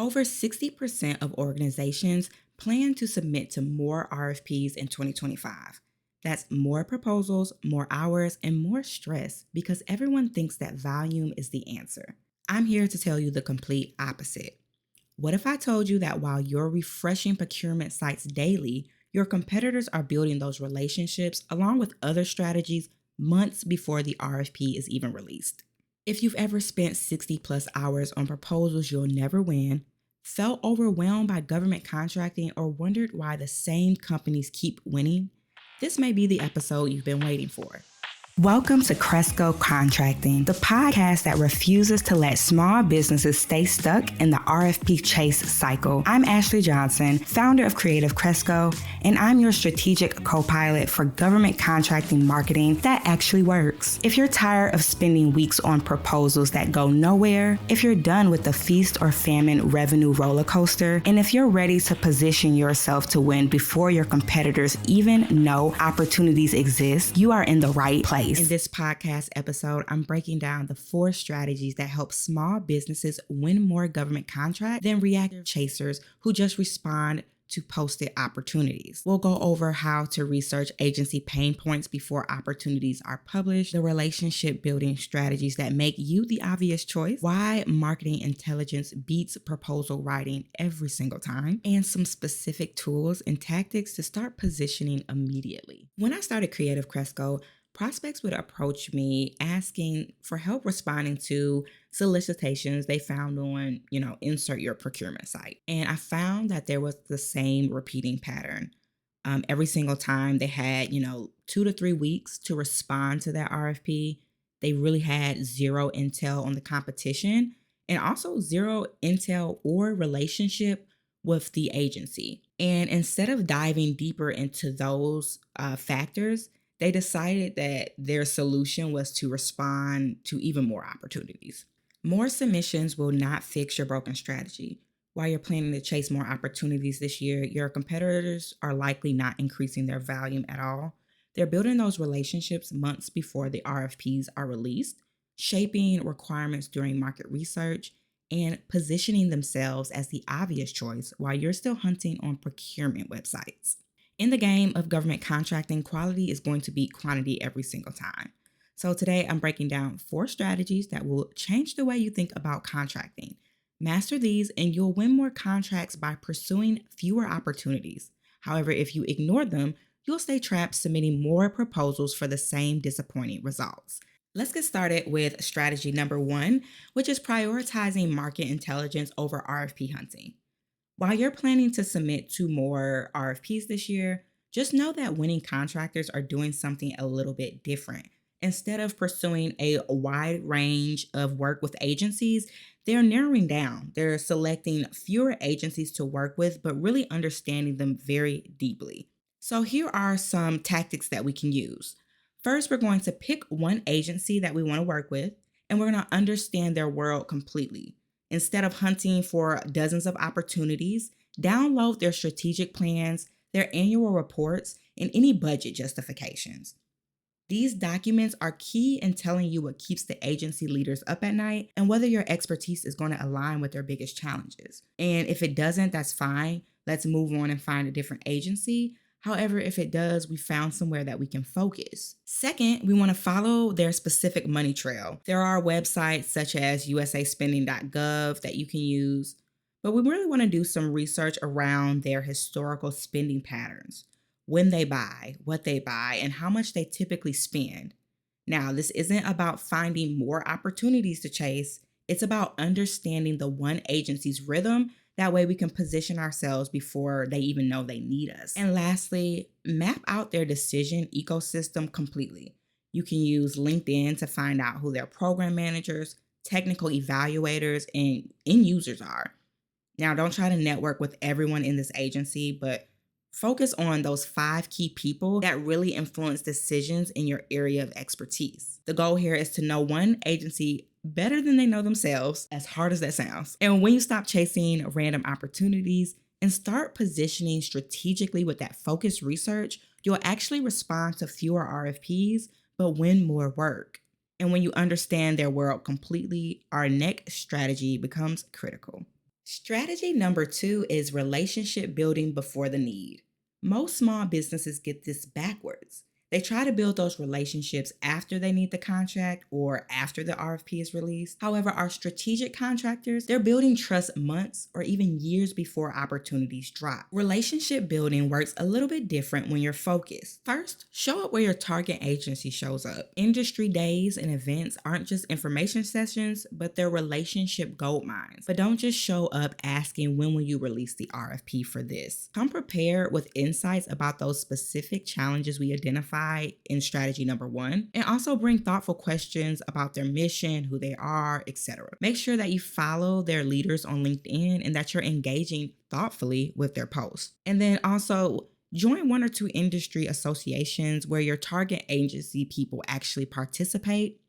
Over 60% of organizations plan to submit to more RFPs in 2025. That's more proposals, more hours, and more stress because everyone thinks that volume is the answer. I'm here to tell you the complete opposite. What if I told you that while you're refreshing procurement sites daily, your competitors are building those relationships along with other strategies months before the RFP is even released? If you've ever spent 60 plus hours on proposals you'll never win, felt overwhelmed by government contracting, or wondered why the same companies keep winning, this may be the episode you've been waiting for. Welcome to Cresco Contracting, the podcast that refuses to let small businesses stay stuck in the RFP chase cycle. I'm Ashley Johnson, founder of Creative Cresco, and I'm your strategic co-pilot for government contracting marketing that actually works. If you're tired of spending weeks on proposals that go nowhere, if you're done with the feast-or-famine revenue roller coaster, and if you're ready to position yourself to win before your competitors even know opportunities exist, you are in the right place. In this podcast episode, I'm breaking down the 4 strategies that help small businesses win more government contracts than reactive chasers who just respond to posted opportunities. We'll go over how to research agency pain points before opportunities are published, the relationship building strategies that make you the obvious choice, why marketing intelligence beats proposal writing every single time, and some specific tools and tactics to start positioning immediately. When I started Creative Cresco, prospects would approach me asking for help responding to solicitations they found on, insert your procurement site. And I found that there was the same repeating pattern. Every single time they had, 2 to 3 weeks to respond to that RFP. They really had zero intel on the competition and also zero intel or relationship with the agency. And instead of diving deeper into those factors, they decided that their solution was to respond to even more opportunities. More submissions will not fix your broken strategy. While you're planning to chase more opportunities this year, your competitors are likely not increasing their volume at all. They're building those relationships months before the RFPs are released, shaping requirements during market research, and positioning themselves as the obvious choice while you're still hunting on procurement websites. In the game of government contracting, quality is going to beat quantity every single time. So today I'm breaking down 4 strategies that will change the way you think about contracting. Master these and you'll win more contracts by pursuing fewer opportunities. However, if you ignore them, you'll stay trapped submitting more proposals for the same disappointing results. Let's get started with strategy number 1, which is prioritizing market intelligence over RFP hunting. While you're planning to submit 2 more RFPs this year, just know that winning contractors are doing something a little bit different. Instead of pursuing a wide range of work with agencies, they're narrowing down. They're selecting fewer agencies to work with, but really understanding them very deeply. So here are some tactics that we can use. First, we're going to pick one agency that we want to work with, and we're going to understand their world completely. Instead of hunting for dozens of opportunities, download their strategic plans, their annual reports, and any budget justifications. These documents are key in telling you what keeps the agency leaders up at night and whether your expertise is going to align with their biggest challenges. And if it doesn't, that's fine. Let's move on and find a different agency. However, if it does, we found somewhere that we can focus. Second, we want to follow their specific money trail. There are websites such as usaspending.gov that you can use, but we really want to do some research around their historical spending patterns, when they buy, what they buy, and how much they typically spend. Now, this isn't about finding more opportunities to chase. It's about understanding the one agency's rhythm. That way we can position ourselves before they even know they need us. And lastly, map out their decision ecosystem completely. You can use LinkedIn to find out who their program managers, technical evaluators, and end users are. Now, don't try to network with everyone in this agency, but focus on those 5 key people that really influence decisions in your area of expertise. The goal here is to know one agency better than they know themselves, as hard as that sounds. And when you stop chasing random opportunities and start positioning strategically with that focused research, you'll actually respond to fewer RFPs, but win more work. And when you understand their world completely, our next strategy becomes critical. Strategy number two is relationship building before the need. Most small businesses get this backwards. They try to build those relationships after they need the contract or after the RFP is released. However, our strategic contractors, they're building trust months or even years before opportunities drop. Relationship building works a little bit different when you're focused. First, show up where your target agency shows up. Industry days and events aren't just information sessions, but they're relationship gold mines. But don't just show up asking when will you release the RFP for this. Come prepared with insights about those specific challenges we identify in strategy number one, and also bring thoughtful questions about their mission, who they are, etc. Make sure that you follow their leaders on LinkedIn and that you're engaging thoughtfully with their posts. And then also join one or two industry associations where your target agency people actually participate.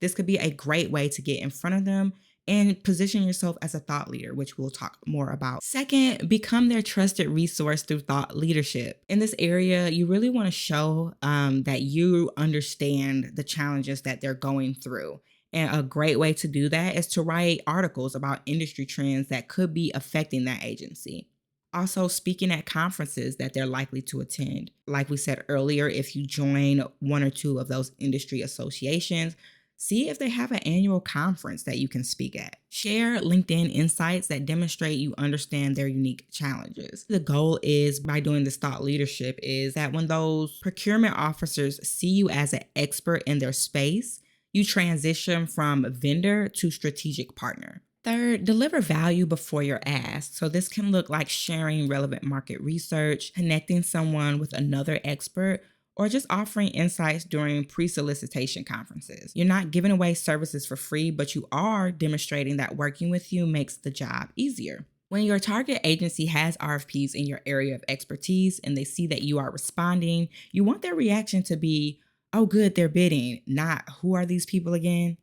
This could be a great way to get in front of them and position yourself as a thought leader, which we'll talk more about. Second, become their trusted resource through thought leadership. In this area, you really want to show that you understand the challenges that they're going through. And a great way to do that is to write articles about industry trends that could be affecting that agency. Also, speaking at conferences that they're likely to attend. Like we said earlier, if you join one or two of those industry associations, see if they have an annual conference that you can speak at. Share LinkedIn insights that demonstrate you understand their unique challenges. The goal is, by doing this thought leadership, is that when those procurement officers see you as an expert in their space, you transition from vendor to strategic partner. Third, deliver value before you're asked. So this can look like sharing relevant market research, connecting someone with another expert, or just offering insights during pre-solicitation conferences. You're not giving away services for free, but you are demonstrating that working with you makes the job easier. When your target agency has RFPs in your area of expertise and they see that you are responding, you want their reaction to be, oh, good, they're bidding, not who are these people again?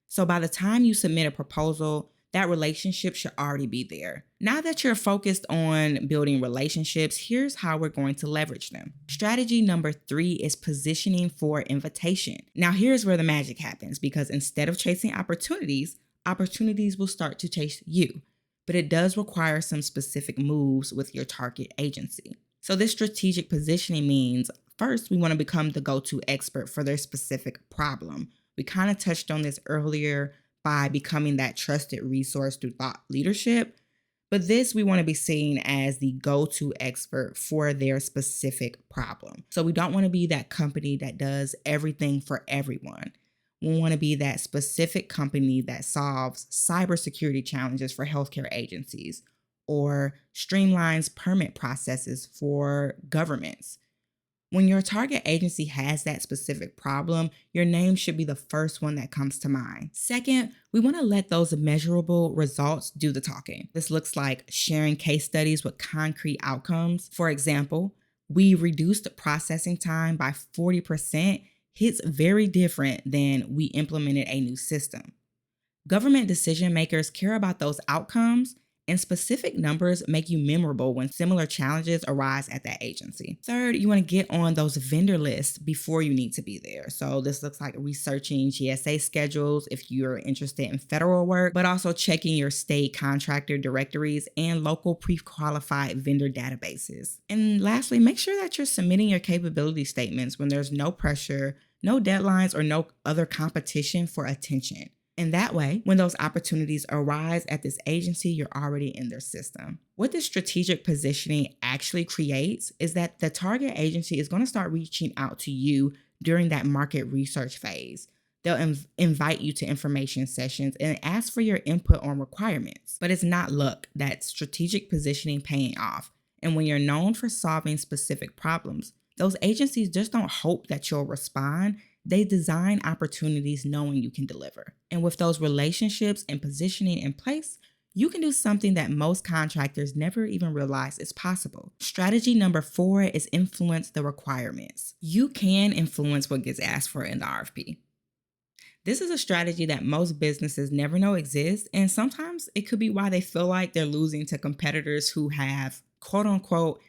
So by the time you submit a proposal, that relationship should already be there. Now that you're focused on building relationships, here's how we're going to leverage them. Strategy number three is positioning for invitation. Now, here's where the magic happens, because instead of chasing opportunities, opportunities will start to chase you. But it does require some specific moves with your target agency. So this strategic positioning means, first, we want to become the go-to expert for their specific problem. We kind of touched on this earlier by becoming that trusted resource through thought leadership. But this, we want to be seen as the go-to expert for their specific problem. So we don't want to be that company that does everything for everyone. We want to be that specific company that solves cybersecurity challenges for healthcare agencies or streamlines permit processes for governments. When your target agency has that specific problem, your name should be the first one that comes to mind. Second, we want to let those measurable results do the talking. This looks like sharing case studies with concrete outcomes. For example, we reduced processing time by 40%. Hits very different than we implemented a new system. Government decision makers care about those outcomes, and specific numbers make you memorable when similar challenges arise at that agency. Third, you want to get on those vendor lists before you need to be there. So this looks like researching GSA schedules if you're interested in federal work, but also checking your state contractor directories and local pre-qualified vendor databases. And lastly, make sure that you're submitting your capability statements when there's no pressure, no deadlines, or no other competition for attention. And that way, when those opportunities arise at this agency, you're already in their system. What this strategic positioning actually creates is that the target agency is going to start reaching out to you during that market research phase. They'll invite you to information sessions and ask for your input on requirements. But it's not luck, that strategic positioning paying off. And when you're known for solving specific problems, those agencies just don't hope that you'll respond. They design opportunities knowing you can deliver. And with those relationships and positioning in place, you can do something that most contractors never even realize is possible. Strategy number 4 is influence the requirements. You can influence what gets asked for in the RFP. This is a strategy that most businesses never know exists, and sometimes it could be why they feel like they're losing to competitors who have quote unquote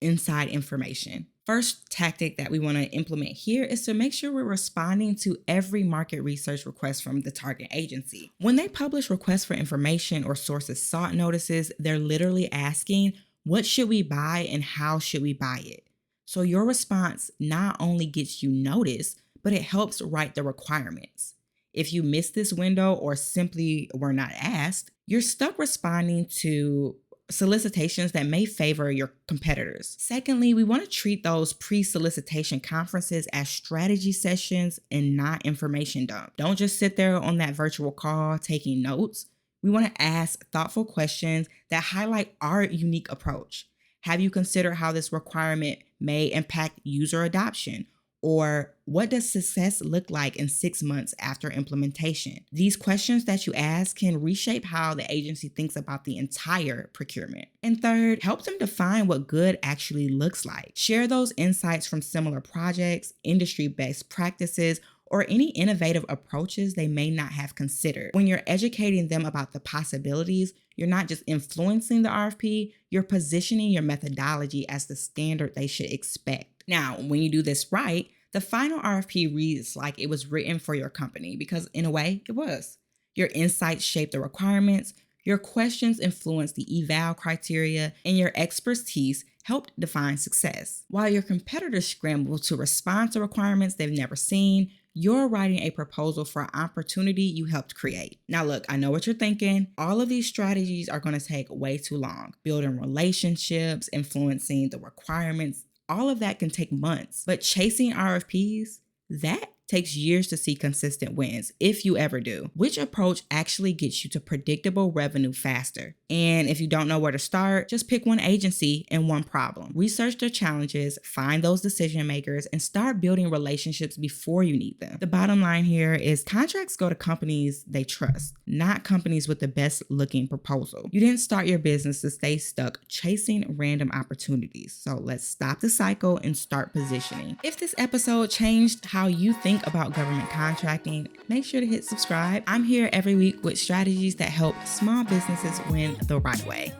inside information. First tactic that we want to implement here is to make sure we're responding to every market research request from the target agency. When they publish requests for information or sources sought notices, they're literally asking, what should we buy and how should we buy it? So your response not only gets you noticed, but it helps write the requirements. If you miss this window or simply were not asked, you're stuck responding to solicitations that may favor your competitors. Secondly, we want to treat those pre-solicitation conferences as strategy sessions and not information dump. Don't just sit there on that virtual call taking notes. We want to ask thoughtful questions that highlight our unique approach. Have you considered how this requirement may impact user adoption? Or what does success look like in 6 months after implementation? These questions that you ask can reshape how the agency thinks about the entire procurement. And third, help them define what good actually looks like. Share those insights from similar projects, industry best practices, or any innovative approaches they may not have considered. When you're educating them about the possibilities, you're not just influencing the RFP, you're positioning your methodology as the standard they should expect. Now, when you do this right, the final RFP reads like it was written for your company because, in a way, it was. Your insights shape the requirements, your questions influence the eval criteria, and your expertise helped define success. While your competitors scramble to respond to requirements they've never seen, you're writing a proposal for an opportunity you helped create. Now look, I know what you're thinking. All of these strategies are going to take way too long. Building relationships, influencing the requirements, all of that can take months. But chasing RFPs, that takes years to see consistent wins, if you ever do. Which approach actually gets you to predictable revenue faster? And if you don't know where to start, just pick one agency and one problem. Research their challenges, find those decision makers, and start building relationships before you need them. The bottom line here is contracts go to companies they trust, not companies with the best looking proposal. You didn't start your business to stay stuck chasing random opportunities. So let's stop the cycle and start positioning. If this episode changed how you think about government contracting, make sure to hit subscribe. I'm here every week with strategies that help small businesses win the right way.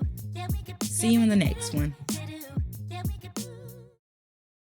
See you in the next one.